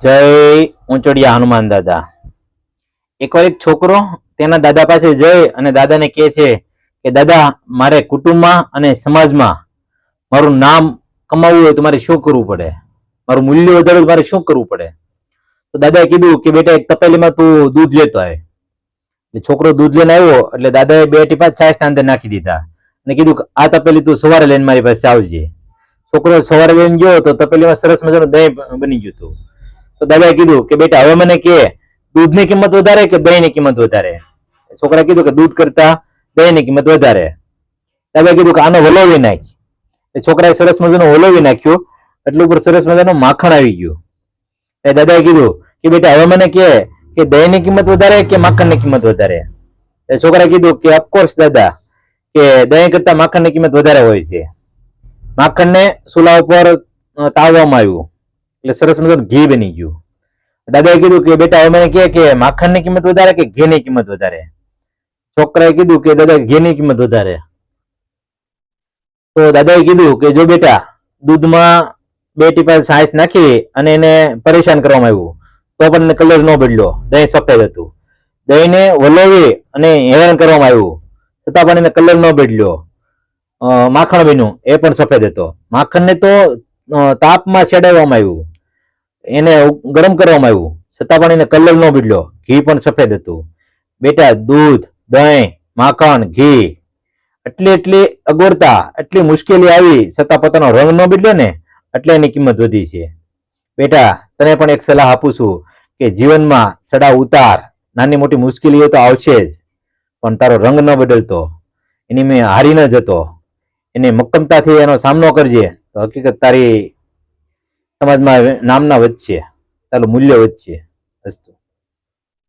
જય ઊંચડિયા હનુમાન દાદા. એકવાર એક છોકરો તેના દાદા પાસે જઈ અને દાદાને કહે છે કે દાદા, મારે કુટુંબમાં અને સમાજમાં મારું નામ કમાવવું હોય તો મારે શું કરવું પડે, મારું મૂલ્ય વધારવું મારે શું કરવું પડે? તો દાદાએ કીધું કે બેટા, એક તપેલીમાં તું દૂધ લેતો આવે. એટલે છોકરો દૂધ લઈને આવ્યો એટલે દાદાએ 2 ટીપા છાશના અંદર નાખી દીધા અને કીધું કે આ તપેલી તું સવારે લઈને મારી પાસે આવજે. છોકરો સવારે લઈને ગયો તો તપેલીમાં સરસ મજાનું દહીં બની ગયું હતું. તો દાદાએ કીધું કે બેટા, હવે મને કે દૂધની કિંમત વધારે કે દહીંની કિંમત વધારે? છોકરાએ કીધું કે દૂધ કરતા દહીંની કિંમત વધારે. દાદાએ કીધું કે આને વલોવી નાખ. છોકરાએ સરસ મજાનું વલોવી નાખ્યું એટલે ઉપર સરસ મજાનું માખણ આવી ગયું. દાદાએ કીધું કે બેટા, હવે મને કે દહીંની કિંમત વધારે કે માખણની કિંમત વધારે? છોકરાએ કીધું કે ઓફકોર્સ દાદા, કે દહીં કરતા માખણની કિંમત વધારે હોય છે. માખણને ચૂલા ઉપર તાવવામાં આવ્યું એટલે સરસ મજાનું ઘી બની ગયું. દાદાએ કીધું કે બેટા, હવે મને કે માખણની કિંમત વધારે કે ઘીની કિંમત વધારે? છોકરાએ કીધું કે દાદા, ઘીની કિંમત વધારે. તો દાદાએ કીધું કે જો બેટા, દૂધમાં 2 ટીપા છાશ નાખી અને એને પરેશાન કરવામાં આવ્યું તો પણ કલર ન બદલ્યો, દહીં સફેદ હતું. દહીંને વલોવી અને હેરાન કરવામાં આવ્યું છતાં પણ એને કલર ન બદલ્યો. માખણ બન્યું, એ પણ સફેદ હતો. માખણને તો તાપમાં શેડાવવામાં આવ્યું, એને ગરમ કરવામાં આવ્યું છતાં પણ એને કલર ન બદલ્યો, ઘી પણ સફેદ હતું. બેટા, દૂધ, દહીં, માખણ, ઘી, એટલી અગવડતા, એટલી મુશ્કેલી આવી છતાં પોતાનો રંગ ન બદલ્યો ને, એટલે એની કિંમત વધી છે. બેટા, તને પણ એક સલાહ આપું છું કે જીવનમાં ચડાવ ઉતાર, નાની મોટી મુશ્કેલીઓ તો આવશે જ, પણ તારો રંગ ન બદલતો, એની મેં હારી ન જતો, એને મક્કમતાથી એનો સામનો કરજે તો હકીકત તારી સમાજમાં નામના વધશે, તારું મૂલ્ય વધશે. અસ્તુ.